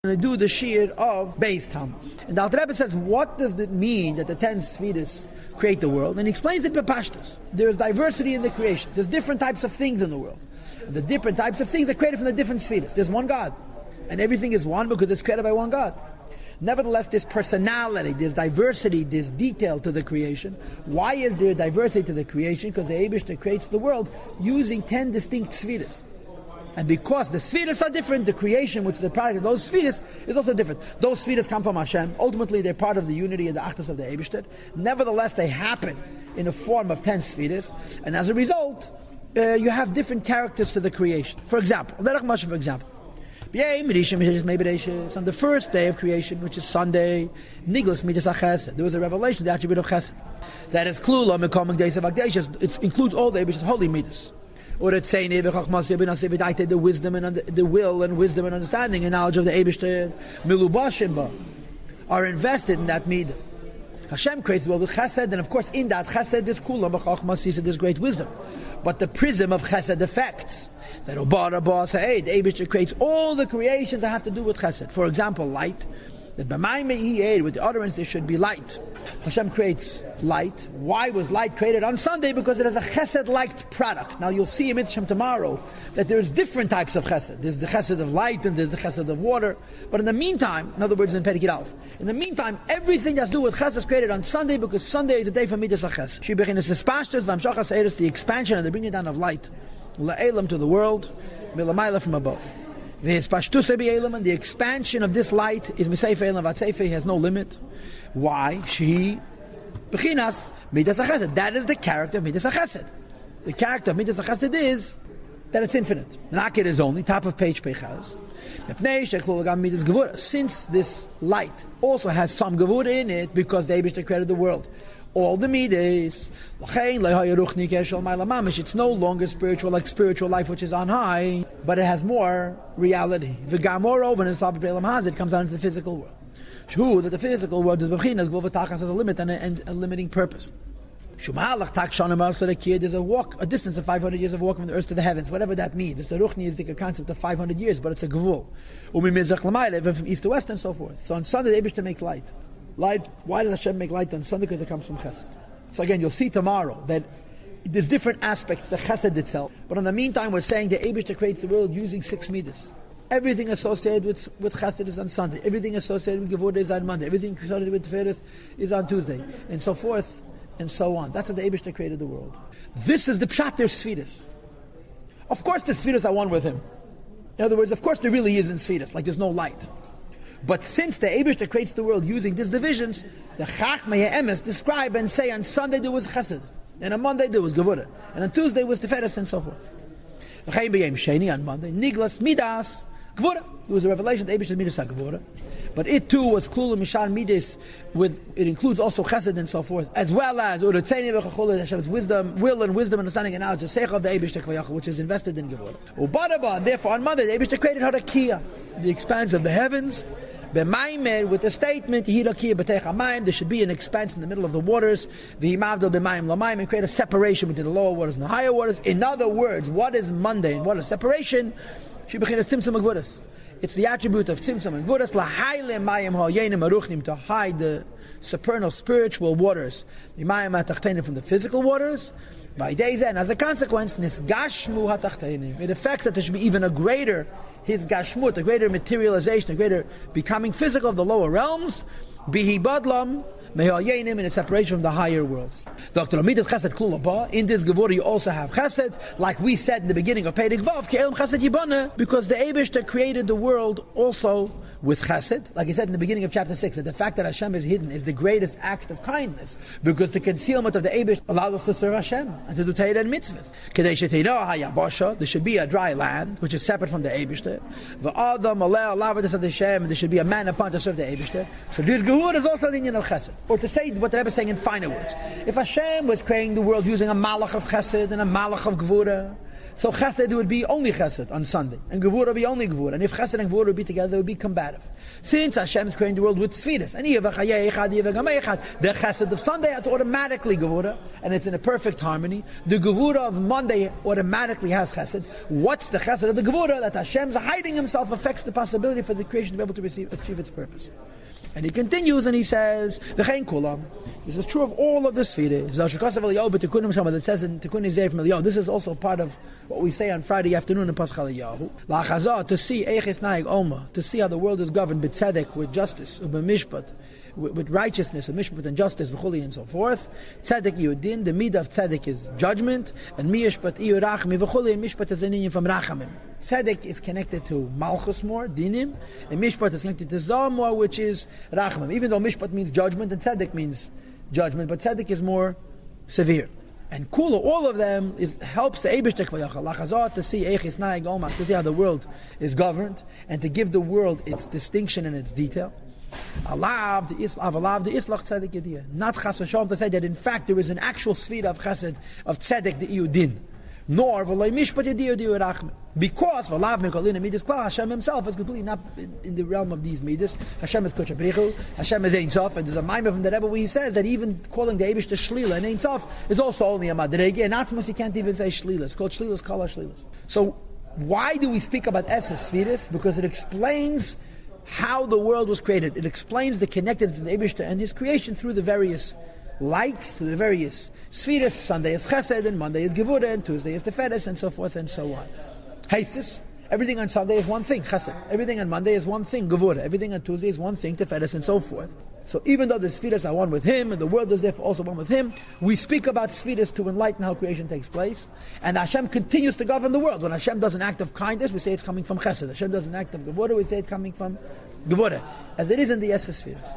to do the shear of Beis Tamuz. And the Alter Rebbe says, what does it mean that the 10 Sfiras create the world? And he explains it b'pashtus. There's diversity in the creation. There's different types of things in the world. And the different types of things are created from the different Sfiras. There's one God. And everything is one because it's created by one God. Nevertheless, there's personality, there's diversity, there's detail to the creation. Why is there diversity to the creation? Because the Eibishter creates the world using 10 distinct Sfiras. And because the Sfiras are different, the creation, which is the product of those Sfiras, is also different. Those Sfiras come from Hashem. Ultimately, they're part of the unity and the actus of the Eibishter. Nevertheless, they happen in the form of 10 Sfiras. And as a result, you have different characters to the creation. For example, on the first day of creation, which is Sunday, there was a revelation, the attribute of Chesed. That is Klula, Mekoming days of Akdashas. It includes all the Eibishter's holy midas. Or it's saying the wisdom and the will and wisdom and understanding and knowledge of the Eibishter Milubashimba are invested in that midah. Hashem creates the world with Chesed, and of course in that Chesed is Kula B'chachmas, there's great wisdom. But the prism of Chesed affects that the Eibishter creates all the creations that have to do with Chesed. For example, light. That with the utterance there should be light. Hashem creates light. Why was light created on Sunday? Because it is a Chesed-like product. Now you'll see in Mitzvah tomorrow that there's different types of Chesed. There's the Chesed of light and there's the Chesed of water. But in the meantime, in other words, in Perikid Aleph, in the meantime, everything that's to do with Chesed is created on Sunday because Sunday is a day for Midas HaChesed. The expansion and the bringing down of light. La'elam to the world, milamayla from above. And the expansion of this light is Miseife Elam Vatseife, has no limit. Why? She Bechinas Midas HaChesed. That is the character of Midas HaChesed. The character of Midas HaChesed is that it's infinite. Naked is only, top of page Pechaz. Since this light also has some Gevura in it, because the Eibishter created the world, all the midas, it's no longer spiritual like spiritual life which is on high, but it has more reality. It comes out into the physical world. That the physical world is has a limit and a limiting purpose. There's a distance of 500 years of walking from the earth to the heavens, whatever that means. It's a ruchni is the concept of 500 years, but it's a gevul. From east to west and so forth. So on Sunday, the Eibishter makes light. Light. Why does Hashem make light on Sunday? Because it comes from Chesed. So again, you'll see tomorrow that there's different aspects to Chesed itself. But in the meantime, we're saying the Eibishter creates the world using 6 midas. Everything associated with Chesed is on Sunday. Everything associated with Gevurah is on Monday. Everything associated with Tiferes is on Tuesday, and so forth and so on. That's how the Eibishter created the world. This is the Pshat, there's Sfiras. Of course, the Sfiras are one with him. In other words, of course, there really isn't Sfiras, like there's no light. But since the Eibishter creates the world using these divisions, the Chachmei Emes describe and say on Sunday there was Chesed, and on Monday there was Gevurah, and on Tuesday was Tiferes, and so forth. On Monday, Niglas Midas Gevurah. It was a revelation of Eibishter's Midas HaGevurah. But it too was Klul Mishal Midas, it includes also Chesed and so forth, as well as Hashem's wisdom, will and wisdom, understanding and knowledge, the Seich of the Eibishter, which is invested in Gevurah. And therefore on Monday, the Eibishter created Harakia, the expanse of the heavens, with the statement, there should be an expanse in the middle of the waters, and create a separation between the lower waters and the higher waters. In other words, what is Monday and what is separation? It's the attribute of Tzimtzum and Gvuras, to hide the supernal spiritual waters, from the physical waters. By days and as a consequence, it affects that there should be even a greater his gashmut, a greater materialization, a greater becoming physical of the lower realms, bihi badlam, in its separation from the higher worlds. In this Gevurah you also have Chesed, like we said in the beginning of Perek Vav, because the Eibishter created the world also with Chesed, like he said in the beginning of chapter 6, that the fact that Hashem is hidden is the greatest act of kindness, because the concealment of the Eibishter allows us to serve Hashem and to do Torah and mitzvahs. There should be a dry land which is separate from the Eibishter. There should be a man upon to serve the Eibishter. So this Gevurah is also an union of Chesed. Or to say what the Rebbe is saying in finer words, if Hashem was creating the world using a malach of Chesed and a malach of Gevurah, So chesed would be only chesed on Sunday, and gevura would be only gevura. And if chesed and gevura would be together, they would be combative. Since Hashem is creating the world with sfiras, and the chesed of Sunday has automatically gevura, and it's in a perfect harmony. The gevura of Monday automatically has chesed. What's the chesed of the gevura? That Hashem's hiding Himself affects the possibility for the creation to be able to achieve its purpose. And he continues and he says, "V'chein kulam." This is true of all of the spheres. That says in Tikkun Izeh from Eliyahu. This is also part of what we say on Friday afternoon in Pascha Eliyahu. La'chazah, to see eiches naig oma, to see how the world is governed b'tzedek, with justice, ub'mishpat, with righteousness, and mishpat and justice, v'chuli and so forth. Tzedek yudin, the midah of tzedek is judgment, and mishpat iyu rachmi, v'chuli, and mishpat is an inyan from rachamim. Tzedek is connected to malchus more, dinim, and mishpat is connected to zah more, which is rachamim. Even though mishpat means judgment and tzedek means judgment, but tzedek is more severe. And kula, all of them helps the Eibishter Lachazah to see eiches naig oma, to see how the world is governed, and to give the world its distinction and its detail. Alav the islach tzedek yediyah. Not chas v'shalom to say that in fact there is an actual sphere of chesed, of tzedek the iyudin. Nor v'loy mishpat yediyah rachme. Because v'lav mekolina midas klal, Hashem Himself is completely not in the realm of these midas. Hashem is kodesh brichu, Hashem is Ein Sof, and there's a maimer from the Rebbe where he says that even calling the Eibush the shlila and Ein Sof is also only a madrege, and atmos you can't even say shlila. It's called shlilas kala shlilas. So why do we speak about Esser Sfiris? Because it explains how the world was created. It explains the connectedness to the Eibishter and His creation through the various lights, through the various spheres. Sunday is Chesed, and Monday is Gevura, and Tuesday is Teferes, and so forth and so on. Hastis, everything on Sunday is one thing, Chesed. Everything on Monday is one thing, Gevura. Everything on Tuesday is one thing, Teferes, and so forth. So even though the spheres are one with Him, and the world is therefore also one with Him, we speak about spheres to enlighten how creation takes place. And Hashem continues to govern the world. When Hashem does an act of kindness, we say it's coming from Chesed. Hashem does an act of Gevura, we say it's coming from Gevura, as it is in the Esser spheres.